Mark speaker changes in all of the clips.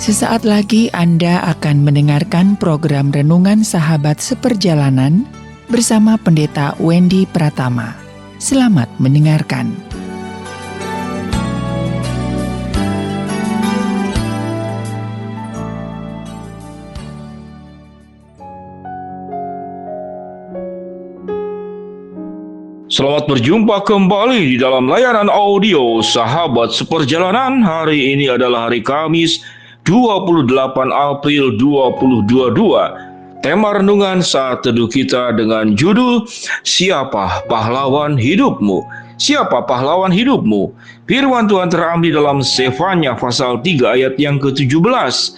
Speaker 1: Sesaat lagi Anda akan mendengarkan program Renungan Sahabat Seperjalanan bersama Pendeta Wendy Pratama. Selamat mendengarkan.
Speaker 2: Selamat berjumpa kembali di dalam layanan audio Sahabat Seperjalanan. Hari ini adalah hari Kamis 28 April 2022. Tema renungan saat teduh kita dengan judul Siapa Pahlawan Hidupmu? Siapa pahlawan hidupmu? Firman Tuhan terambil dalam Sefanya pasal 3 ayat yang ke-17.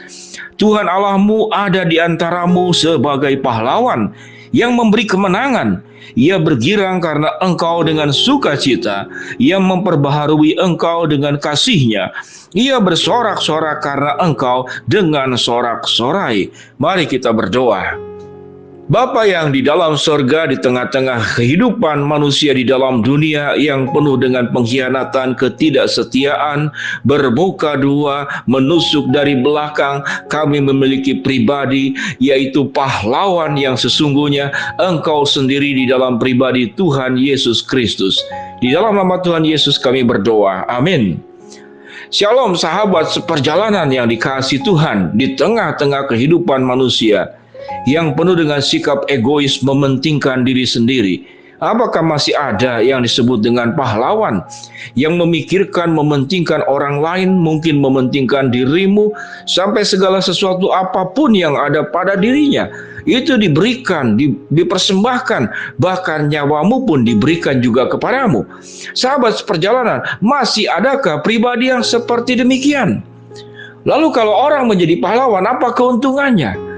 Speaker 2: Tuhan Allahmu ada di antaramu sebagai pahlawan yang memberi kemenangan. Ia bergirang karena engkau dengan sukacita. Ia memperbaharui engkau dengan kasih-Nya. Ia bersorak-sorak karena engkau dengan sorak-sorai. Mari kita berdoa. Bapa yang di dalam sorga, di tengah-tengah kehidupan manusia di dalam dunia yang penuh dengan pengkhianatan, ketidaksetiaan, bermuka dua, menusuk dari belakang, kami memiliki pribadi, yaitu pahlawan yang sesungguhnya Engkau sendiri di dalam pribadi Tuhan Yesus Kristus. Di dalam nama Tuhan Yesus kami berdoa. Amin. Shalom sahabat seperjalanan yang dikasihi Tuhan. Di tengah-tengah kehidupan manusia yang penuh dengan sikap egois mementingkan diri sendiri, apakah masih ada yang disebut dengan pahlawan yang memikirkan mementingkan orang lain, mungkin mementingkan dirimu, sampai segala sesuatu apapun yang ada pada dirinya itu diberikan, dipersembahkan, bahkan nyawamu pun diberikan juga kepadamu. Sahabat seperjalanan, masih adakah pribadi yang seperti demikian? Lalu kalau orang menjadi pahlawan, apa keuntungannya?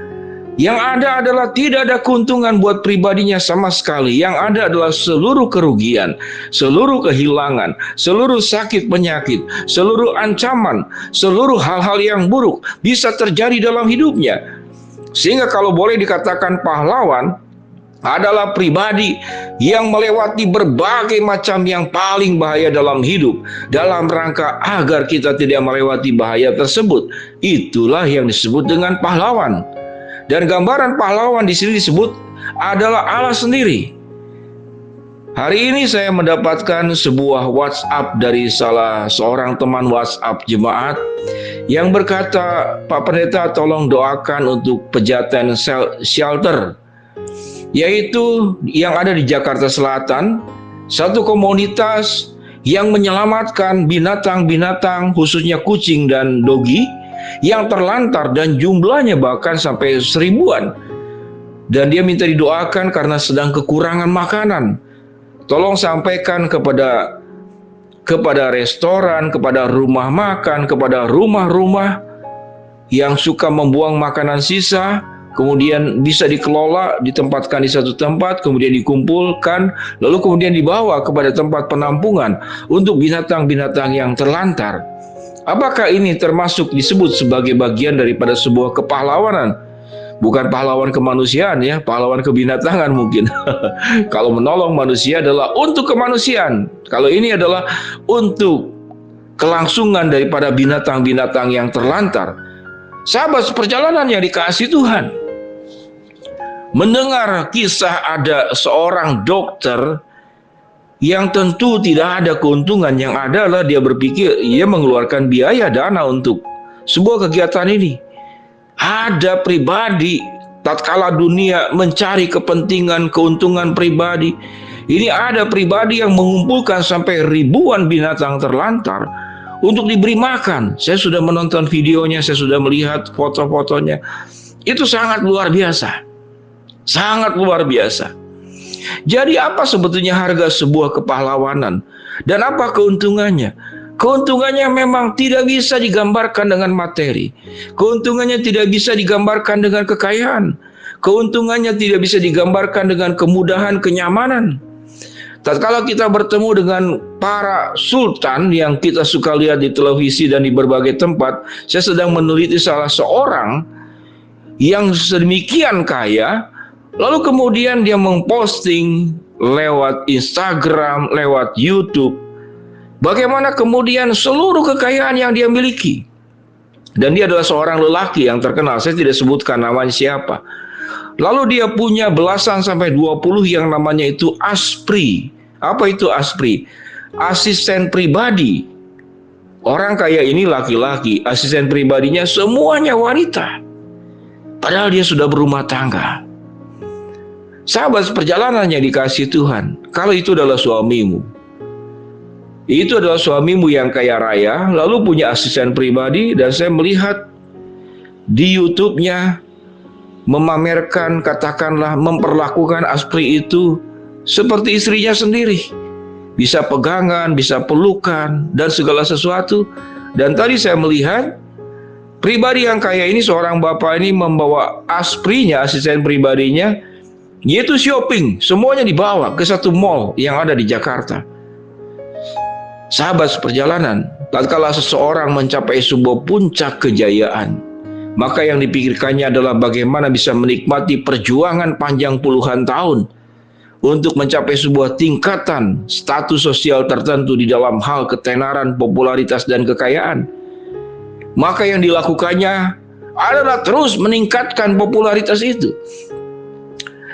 Speaker 2: Yang ada adalah tidak ada keuntungan buat pribadinya sama sekali. Yang ada adalah seluruh kerugian, seluruh kehilangan, seluruh sakit penyakit, seluruh ancaman, seluruh hal-hal yang buruk bisa terjadi dalam hidupnya. Sehingga kalau boleh dikatakan pahlawan adalah pribadi yang melewati berbagai macam yang paling bahaya dalam hidup, dalam rangka agar kita tidak melewati bahaya tersebut. Itulah yang disebut dengan pahlawan. Dan gambaran pahlawan di sini disebut adalah Allah sendiri. Hari ini saya mendapatkan sebuah WhatsApp dari salah seorang teman WhatsApp jemaat yang berkata, Pak Pendeta tolong doakan untuk Pejaten Shelter, yaitu yang ada di Jakarta Selatan, satu komunitas yang menyelamatkan binatang-binatang khususnya kucing dan dogi yang terlantar dan jumlahnya bahkan sampai 1000-an. Dan dia minta didoakan karena sedang kekurangan makanan. Tolong sampaikan kepada restoran, kepada rumah makan, kepada rumah-rumah yang suka membuang makanan sisa, kemudian bisa dikelola, ditempatkan di satu tempat, kemudian dikumpulkan, lalu kemudian dibawa kepada tempat penampungan untuk binatang-binatang yang terlantar. Apakah ini termasuk disebut sebagai bagian daripada sebuah kepahlawanan? Bukan pahlawan kemanusiaan ya, pahlawan kebinatangan mungkin. Kalau menolong manusia adalah untuk kemanusiaan. Kalau ini adalah untuk kelangsungan daripada binatang-binatang yang terlantar. Sahabat seperjalanan yang dikasihi Tuhan, mendengar kisah ada seorang dokter yang tentu tidak ada keuntungan, yang ada adalah dia berpikir ia mengeluarkan biaya dana untuk sebuah kegiatan ini. Ada pribadi tatkala dunia mencari kepentingan, keuntungan pribadi, ini ada pribadi yang mengumpulkan sampai ribuan binatang terlantar untuk diberi makan. Saya sudah menonton videonya, saya sudah melihat foto-fotonya. Itu sangat luar biasa. Sangat luar biasa. Jadi apa sebetulnya harga sebuah kepahlawanan? Dan apa keuntungannya? Keuntungannya memang tidak bisa digambarkan dengan materi. Keuntungannya tidak bisa digambarkan dengan kekayaan. Keuntungannya tidak bisa digambarkan dengan kemudahan, kenyamanan. Tatkala kita bertemu dengan para sultan yang kita suka lihat di televisi dan di berbagai tempat, saya sedang meneliti salah seorang yang sedemikian kaya, lalu kemudian dia memposting lewat Instagram, lewat YouTube, bagaimana kemudian seluruh kekayaan yang dia miliki. Dan dia adalah seorang lelaki yang terkenal, saya tidak sebutkan namanya siapa. Lalu dia punya belasan sampai 20 yang namanya itu aspri. Apa itu aspri? Asisten pribadi. Orang kaya ini laki-laki, asisten pribadinya semuanya wanita. Padahal dia sudah berumah tangga. Sahabat seperjalanan yang dikasihi Tuhan, kalau itu adalah suamimu, itu adalah suamimu yang kaya raya, lalu punya asisten pribadi, dan saya melihat di YouTube-nya memamerkan, katakanlah memperlakukan aspri itu seperti istrinya sendiri. Bisa pegangan, bisa pelukan, dan segala sesuatu. Dan tadi saya melihat pribadi yang kaya ini, seorang bapak ini membawa asprinya, asisten pribadinya, yaitu shopping, semuanya dibawa ke satu mall yang ada di Jakarta. Sahabat seperjalanan, tatkala seseorang mencapai sebuah puncak kejayaan, maka yang dipikirkannya adalah bagaimana bisa menikmati perjuangan panjang puluhan tahun untuk mencapai sebuah tingkatan status sosial tertentu di dalam hal ketenaran, popularitas, dan kekayaan. Maka yang dilakukannya adalah terus meningkatkan popularitas itu.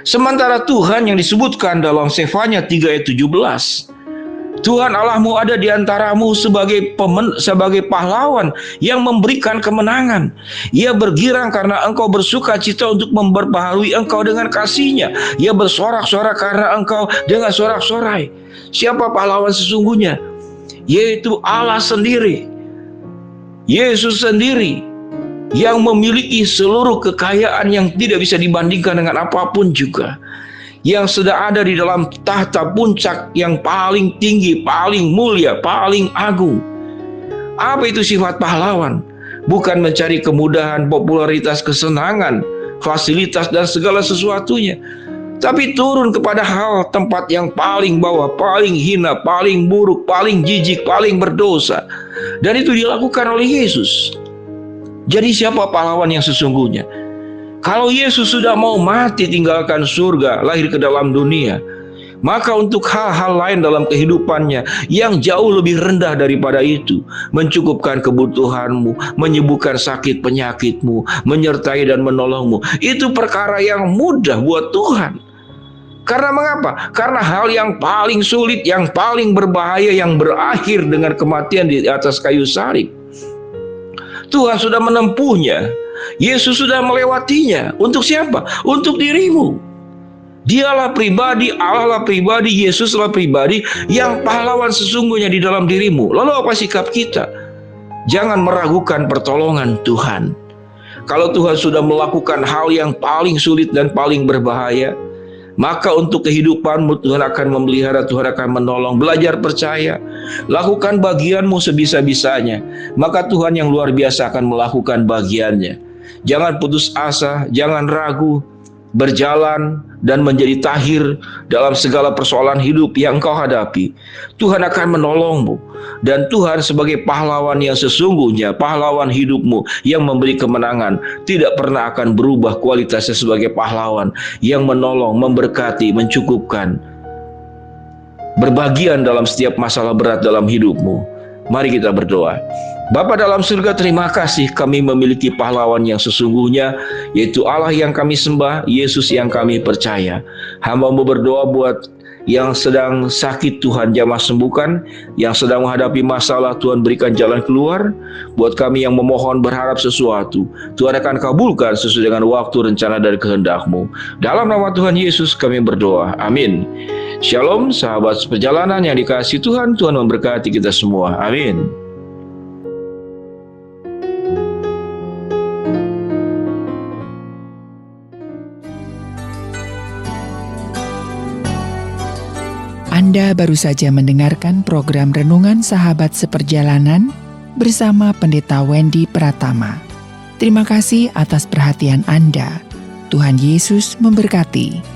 Speaker 2: Sementara Tuhan yang disebutkan dalam Sefanya 3 ayat 17, Tuhan Allahmu ada di antaramu sebagai pahlawan yang memberikan kemenangan. Ia bergirang karena engkau bersuka cita untuk memperbaharui engkau dengan kasih-Nya. Ia bersorak-sorak karena engkau dengan sorak-sorai. Siapa pahlawan sesungguhnya? Yaitu Allah sendiri. Yesus sendiri yang memiliki seluruh kekayaan yang tidak bisa dibandingkan dengan apapun juga. Yang sudah ada di dalam tahta puncak yang paling tinggi, paling mulia, paling agung. Apa itu sifat pahlawan? Bukan mencari kemudahan, popularitas, kesenangan, fasilitas, dan segala sesuatunya, tapi turun kepada hal tempat yang paling bawah, paling hina, paling buruk, paling jijik, paling berdosa. Dan itu dilakukan oleh Yesus. Jadi siapa pahlawan yang sesungguhnya? Kalau Yesus sudah mau mati tinggalkan surga, lahir ke dalam dunia, maka untuk hal-hal lain dalam kehidupannya yang jauh lebih rendah daripada itu, mencukupkan kebutuhanmu, menyembuhkan sakit penyakitmu, menyertai dan menolongmu, itu perkara yang mudah buat Tuhan. Karena mengapa? Karena hal yang paling sulit, yang paling berbahaya, yang berakhir dengan kematian di atas kayu salib, Tuhan sudah menempuhnya. Yesus sudah melewatinya. Untuk siapa? Untuk dirimu. Dialah pribadi, Allah lah pribadi, Yesuslah pribadi yang pahlawan sesungguhnya di dalam dirimu. Lalu apa sikap kita? Jangan meragukan pertolongan Tuhan. Kalau Tuhan sudah melakukan hal yang paling sulit dan paling berbahaya, maka untuk kehidupanmu Tuhan akan memelihara, Tuhan akan menolong. Belajar percaya, lakukan bagianmu sebisa-bisanya, maka Tuhan yang luar biasa akan melakukan bagiannya. Jangan putus asa, jangan ragu, berjalan dan menjadi tahir dalam segala persoalan hidup yang engkau hadapi. Tuhan akan menolongmu, dan Tuhan sebagai pahlawan yang sesungguhnya, pahlawan hidupmu yang memberi kemenangan, tidak pernah akan berubah kualitasnya sebagai pahlawan yang menolong, memberkati, mencukupkan, berbagian dalam setiap masalah berat dalam hidupmu. Mari kita berdoa. Bapa dalam surga, terima kasih kami memiliki pahlawan yang sesungguhnya, yaitu Allah yang kami sembah, Yesus yang kami percaya. Hamba-Mu berdoa buat yang sedang sakit, Tuhan jamah sembuhkan. Yang sedang menghadapi masalah, Tuhan berikan jalan keluar. Buat kami yang memohon berharap sesuatu, Tuhan akan kabulkan sesuai dengan waktu, rencana, dan kehendak-Mu. Dalam nama Tuhan Yesus kami berdoa, amin. Shalom sahabat seperjalanan yang dikasihi Tuhan, Tuhan memberkati kita semua, amin.
Speaker 1: Anda baru saja mendengarkan program Renungan Sahabat Seperjalanan bersama Pendeta Wendy Pratama. Terima kasih atas perhatian Anda. Tuhan Yesus memberkati.